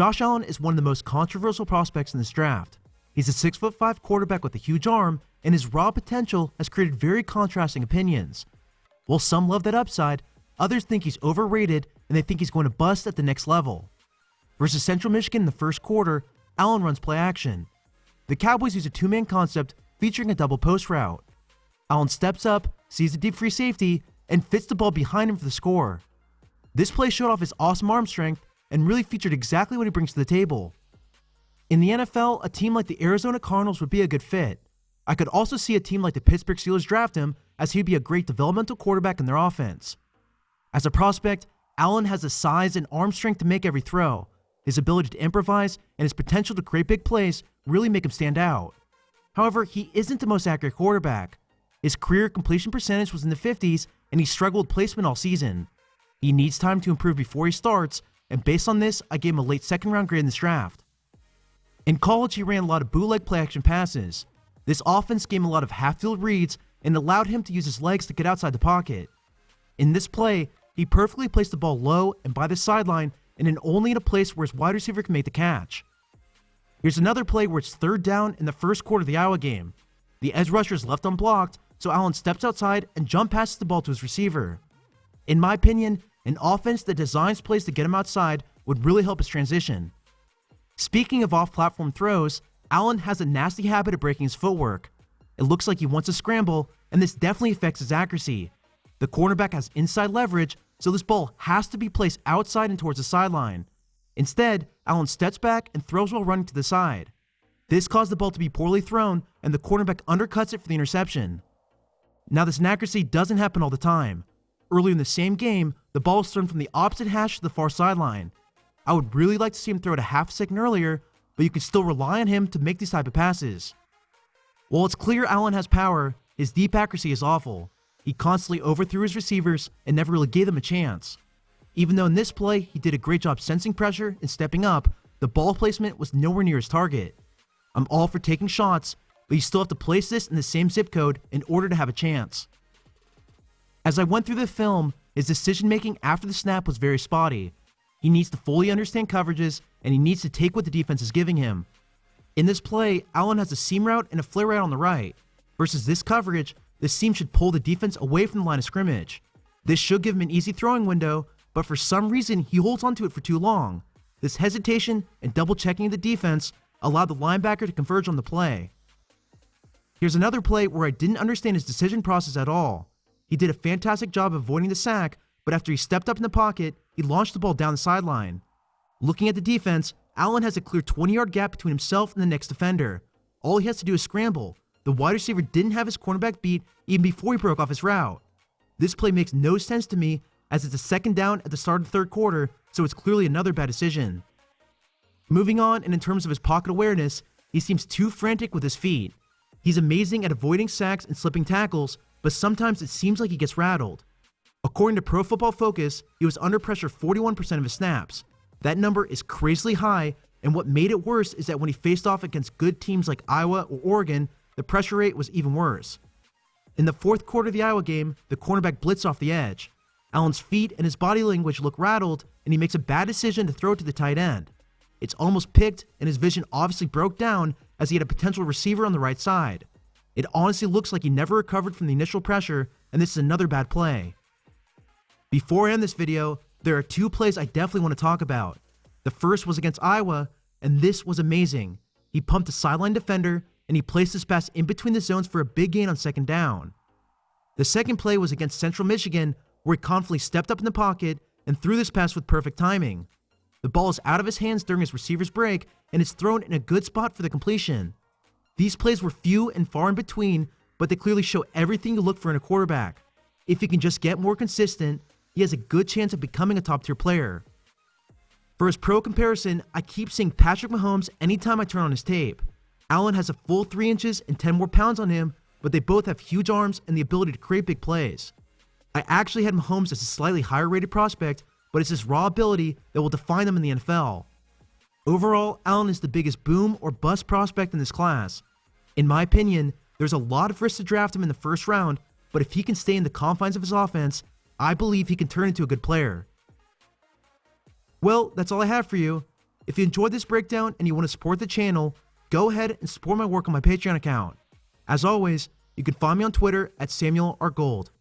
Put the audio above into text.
Josh Allen is one of the most controversial prospects in this draft. He's a 6'5" quarterback with a huge arm, and his raw potential has created very contrasting opinions. While some love that upside, others think he's overrated and they think he's going to bust at the next level. Versus Central Michigan in the first quarter, Allen runs play action. The Cowboys use a two-man concept featuring a double post route. Allen steps up, sees the deep free safety, and fits the ball behind him for the score. This play showed off his awesome arm strength and really featured exactly what he brings to the table. In the NFL, a team like the Arizona Cardinals would be a good fit. I could also see a team like the Pittsburgh Steelers draft him, as he'd be a great developmental quarterback in their offense. As a prospect, Allen has the size and arm strength to make every throw. His ability to improvise and his potential to create big plays really make him stand out. However, he isn't the most accurate quarterback. His career completion percentage was in the 50s, and he struggled with placement all season. He needs time to improve before he starts, and based on this, I gave him a late second-round grade in this draft. In college, he ran a lot of bootleg play-action passes. This offense gave him a lot of half-field reads and allowed him to use his legs to get outside the pocket. In this play, he perfectly placed the ball low and by the sideline, and then only in a place where his wide receiver can make the catch. Here's another play where it's third down in the first quarter of the Iowa game. The edge rusher is left unblocked, so Allen steps outside and jump passes the ball to his receiver. In my opinion, an offense that designs plays to get him outside would really help his transition. Speaking of off-platform throws, Allen has a nasty habit of breaking his footwork. It looks like he wants to scramble, and this definitely affects his accuracy. The cornerback has inside leverage, so this ball has to be placed outside and towards the sideline. Instead, Allen steps back and throws while running to the side. This caused the ball to be poorly thrown, and the cornerback undercuts it for the interception. Now, this inaccuracy doesn't happen all the time. Earlier in the same game, the ball was thrown from the opposite hash to the far sideline. I would really like to see him throw it a half second earlier, but you can still rely on him to make these type of passes. While it's clear Allen has power, his deep accuracy is awful. He constantly overthrew his receivers and never really gave them a chance. Even though in this play, he did a great job sensing pressure and stepping up, the ball placement was nowhere near his target. I'm all for taking shots, but you still have to place this in the same zip code in order to have a chance. As I went through the film, his decision-making after the snap was very spotty. He needs to fully understand coverages, and he needs to take what the defense is giving him. In this play, Allen has a seam route and a flare route on the right. Versus this coverage, the seam should pull the defense away from the line of scrimmage. This should give him an easy throwing window, but for some reason, he holds onto it for too long. This hesitation and double-checking the defense allowed the linebacker to converge on the play. Here's another play where I didn't understand his decision process at all. He did a fantastic job avoiding the sack, but after he stepped up in the pocket, he launched the ball down the sideline. Looking at the defense, Allen has a clear 20-yard gap between himself and the next defender. All he has to do is scramble. The wide receiver didn't have his cornerback beat even before he broke off his route. This play makes no sense to me, as it's a second down at the start of the third quarter, so it's clearly another bad decision. Moving on, and in terms of his pocket awareness, he seems too frantic with his feet. He's amazing at avoiding sacks and slipping tackles, but sometimes it seems like he gets rattled. According to Pro Football Focus, he was under pressure 41% of his snaps. That number is crazily high, and what made it worse is that when he faced off against good teams like Iowa or Oregon, the pressure rate was even worse. In the fourth quarter of the Iowa game, the cornerback blitzed off the edge. Allen's feet and his body language look rattled, and he makes a bad decision to throw it to the tight end. It's almost picked, and his vision obviously broke down as he had a potential receiver on the right side. It honestly looks like he never recovered from the initial pressure, and this is another bad play. Before I end this video, there are two plays I definitely want to talk about. The first was against Iowa, and this was amazing. He pumped a sideline defender, and he placed this pass in between the zones for a big gain on second down. The second play was against Central Michigan, where he confidently stepped up in the pocket and threw this pass with perfect timing. The ball is out of his hands during his receiver's break, and it's thrown in a good spot for the completion. These plays were few and far in between, but they clearly show everything you look for in a quarterback. If he can just get more consistent, he has a good chance of becoming a top-tier player. For his pro comparison, I keep seeing Patrick Mahomes anytime I turn on his tape. Allen has a full 3 inches and 10 more pounds on him, but they both have huge arms and the ability to create big plays. I actually had Mahomes as a slightly higher rated prospect, but it's his raw ability that will define them in the NFL. Overall, Allen is the biggest boom or bust prospect in this class. In my opinion, there's a lot of risk to draft him in the first round, but if he can stay in the confines of his offense, I believe he can turn into a good player. Well, that's all I have for you. If you enjoyed this breakdown and you want to support the channel, go ahead and support my work on my Patreon account. As always, you can find me on Twitter at Samuel R. Gold.